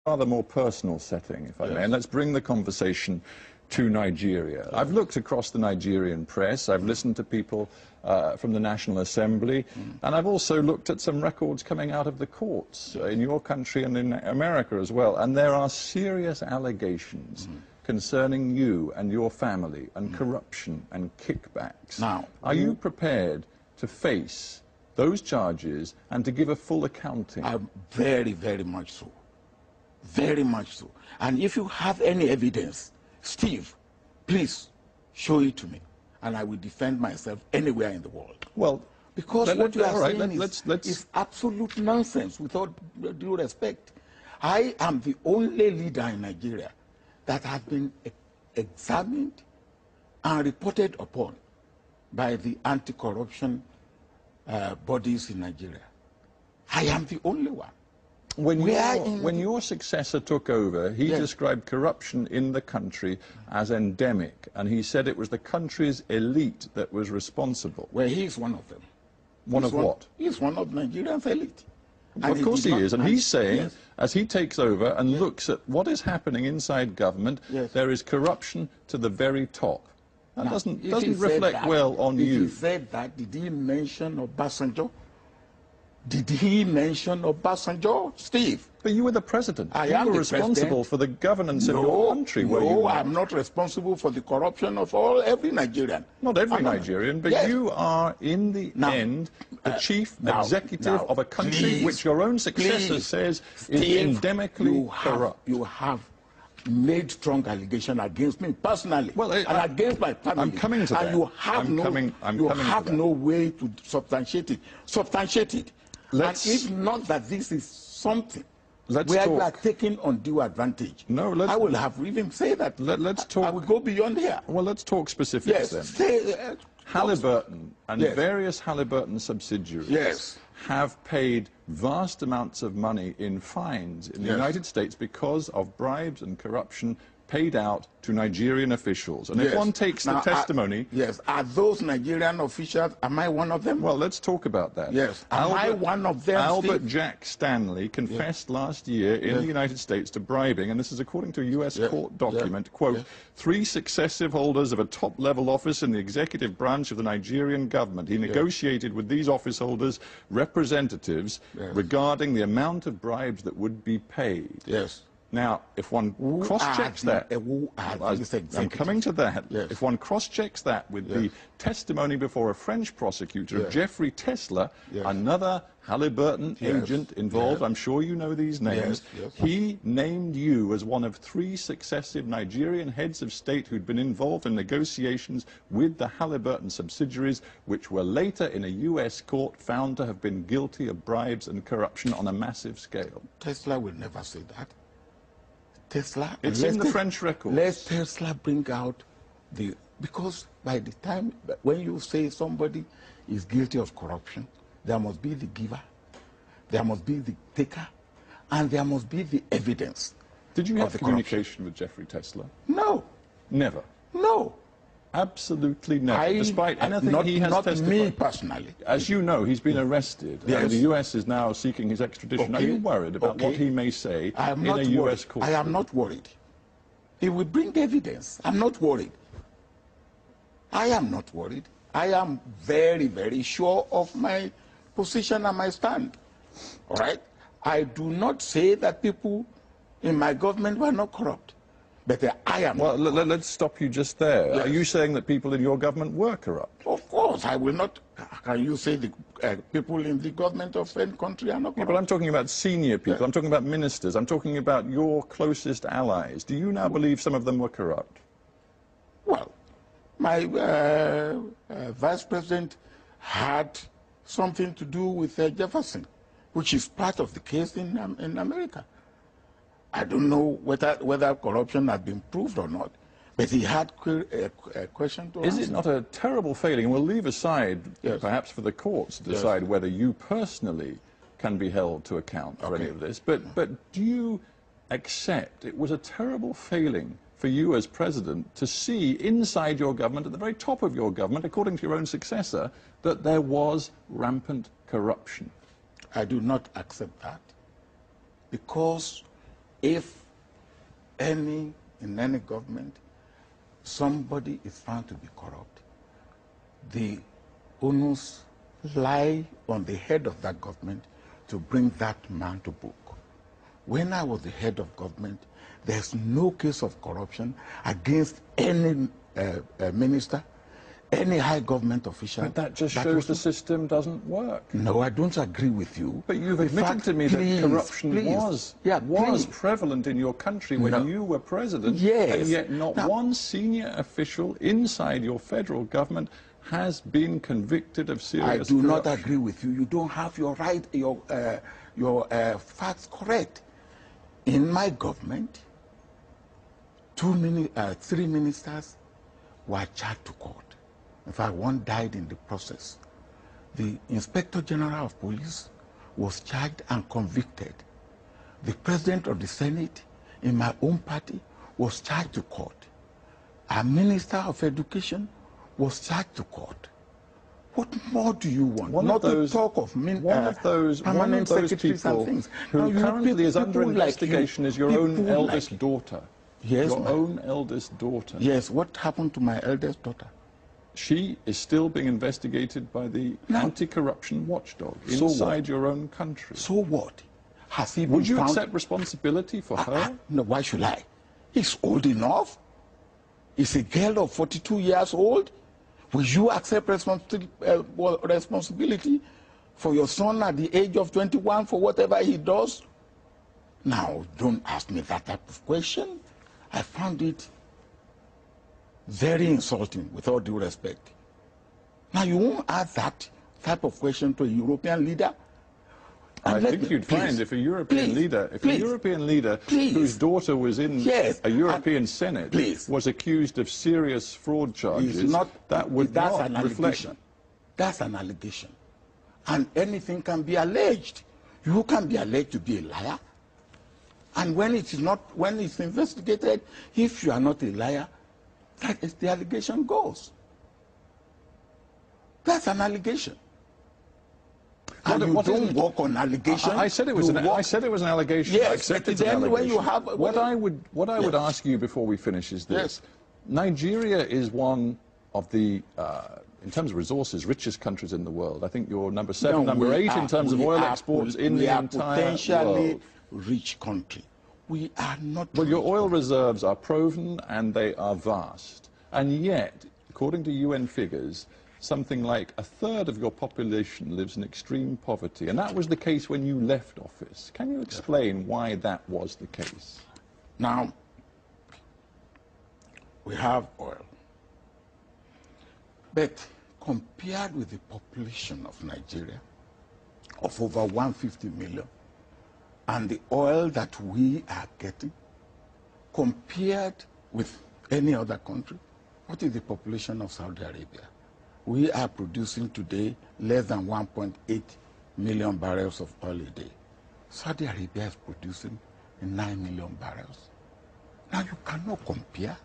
rather more personal setting, if I may, and let's bring the conversation to Nigeria. I've looked across the Nigerian press, I've listened to people from the National Assembly, and I've also looked at some records coming out of the courts in your country and in America as well, and there are serious allegations concerning you and your family and corruption and kickbacks. Now, are you prepared to face those charges and to give a full accounting? Very, very much so. Very much so. And if you have any evidence, Steve, please show it to me, and I will defend myself anywhere in the world. Well, because what you are saying is absolute nonsense, with all due respect. I am the only leader in Nigeria that has been examined and reported upon by the anti-corruption bodies in Nigeria. I am the only one. When your successor took over, he described corruption in the country as endemic, and he said it was the country's elite that was responsible. Well, he's one of them. One of what? He's one of Nigeria's elite. Of course he is, and he's saying, as he takes over and looks at what is happening inside government, there is corruption to the very top. That doesn't reflect well on you. If he said that, did he mention Obasanjo? Did he mention Obasanjo, Steve? But you were the president. I am the responsible for the governance of your country. No, I'm not responsible for the corruption of every Nigerian. Not every Nigerian, but you are, in the end, the chief executive of a country which your own successor says is endemically corrupt. You have made strong allegation against me personally, and against my family. I'm coming to that. And you have no way to substantiate it. Substantiate it. And if not that this is something where you are taking undue advantage, I will have even say that. Let's talk. I will go beyond here. Well, let's talk specifics then. Halliburton and various Halliburton subsidiaries have paid vast amounts of money in fines in the United States because of bribes and corruption paid out to Nigerian officials. And if one takes the testimony... Are those Nigerian officials, am I one of them? Well, let's talk about that. Am I one of them, Albert Jack Stanley confessed last year in the United States to bribing, and this is according to a U.S. court document, quote, 3 successive holders of a top-level office in the executive branch of the Nigerian government. He negotiated with these office holders representatives regarding the amount of bribes that would be paid. Now, if one cross-checks that, I'm coming to that, if one cross-checks that with the testimony before a French prosecutor of Jeffrey Tesla, another Halliburton agent involved, I'm sure you know these names, he named you as one of 3 successive Nigerian heads of state who'd been involved in negotiations with the Halliburton subsidiaries, which were later in a U.S. court found to have been guilty of bribes and corruption on a massive scale. Tesla will never say that. Tesla, it's in the French records. Let Tesla bring out because by the time when you say somebody is guilty of corruption, there must be the giver, there must be the taker, and there must be the evidence. Did you have communication with Jeffrey Tesla? No. Never? No. Absolutely never, despite anything he has testified. Not me personally. As you know, he's been arrested, and the U.S. is now seeking his extradition. Are you worried about what he may say in a U.S. court? I am not worried. He will bring evidence. I'm not worried. I am not worried. I am very, very sure of my position and my stand. All right? I do not say that people in my government were not corrupt. But I am. Well, let's stop you just there. Are you saying that people in your government were corrupt? Of course, I will not. Can you say the people in the government of any country are not corrupt? But I'm talking about senior people. I'm talking about ministers. I'm talking about your closest allies. Do you now believe some of them were corrupt? Well, my vice president had something to do with Jefferson, which is part of the case in America. I don't know whether corruption has been proved or not, but he had a question to answer. Is it not a terrible failing? We'll leave aside, perhaps for the courts to decide whether you personally can be held to account for any of this, but do you accept it was a terrible failing for you as president to see inside your government, at the very top of your government, according to your own successor, that there was rampant corruption? I do not accept that, because if in any government, somebody is found to be corrupt, the onus lie on the head of that government to bring that man to book. When I was the head of government, there's no case of corruption against any minister, any high government official. But that just shows the system doesn't work. No, I don't agree with you. But you've admitted to me that corruption was prevalent in your country when you were president, and yet not one senior official inside your federal government has been convicted of serious corruption. I do not agree with you. You don't have your facts correct. In my government, 3 ministers were charged to court. In fact, one died in the process. The Inspector General of Police was charged and convicted. The President of the Senate in my own party was charged to court. A Minister of Education was charged to court. What more do you want? Not to talk of permanent secretaries and things. Who currently is under investigation is your own eldest daughter. Yes, your own eldest daughter. Yes, what happened to my eldest daughter? She is still being investigated by the anti-corruption watchdog inside your own country. So what? Has he been Would you accept responsibility for her? No, why should I? He's old enough. He's a girl of 42 years old. Will you accept responsibility for your son at the age of 21 for whatever he does? Now, don't ask me that type of question. I found it very insulting, with all due respect. Now, you won't ask that type of question to a European leader? I think you'd find if a European leader, whose daughter was in a European Senate was accused of serious fraud charges, that would not reflect. That's an allegation. And anything can be alleged. You can be alleged to be a liar. And when it's investigated, if you are not a liar, that is the allegation goes. That's an allegation. And you don't work on allegation. I said it was an allegation. Yes, I accepted but then when you have what I would ask you before we finish is this: Nigeria is one of the in terms of resources, richest countries in the world. I think you're number 7, number 8 in terms of oil exports in the entire potentially rich country. We are not. Well, your oil reserves are proven and they are vast, and yet, according to UN figures, something like 1/3 of your population lives in extreme poverty, and that was the case when you left office. Can you explain why that was the case? Now, we have oil, but compared with the population of Nigeria, of over 150 million, and the oil that we are getting, compared with any other country, what is the population of Saudi Arabia? We are producing today less than 1.8 million barrels of oil a day. Saudi Arabia is producing 9 million barrels. Now you cannot compare.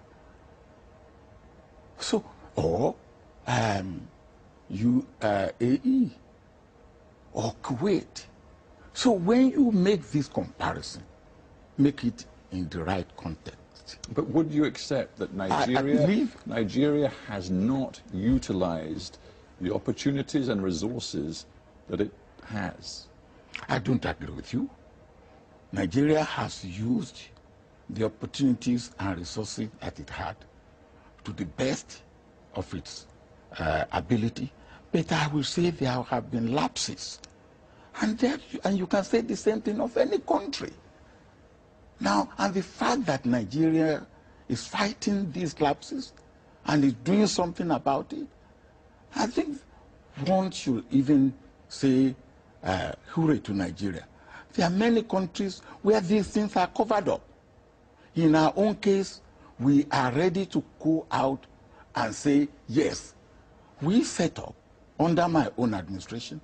So, or UAE or Kuwait. So when you make this comparison, make it in the right context. But would you accept that Nigeria has not utilized the opportunities and resources that it has? I don't agree with you. Nigeria has used the opportunities and resources that it had to the best of its ability. But I will say there have been lapses. And you can say the same thing of any country. Now, and the fact that Nigeria is fighting these lapses and is doing something about it, I think one should even say hooray to Nigeria. There are many countries where these things are covered up. In our own case, we are ready to go out and say, yes, we set up, under my own administration,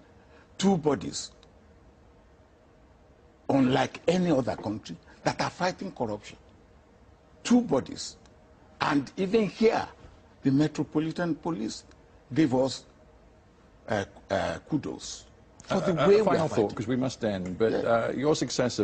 2 bodies, unlike any other country, that are fighting corruption. 2 bodies. And even here, the Metropolitan Police gave us kudos for the way we are fighting. Final thought, because we must end, but your successor,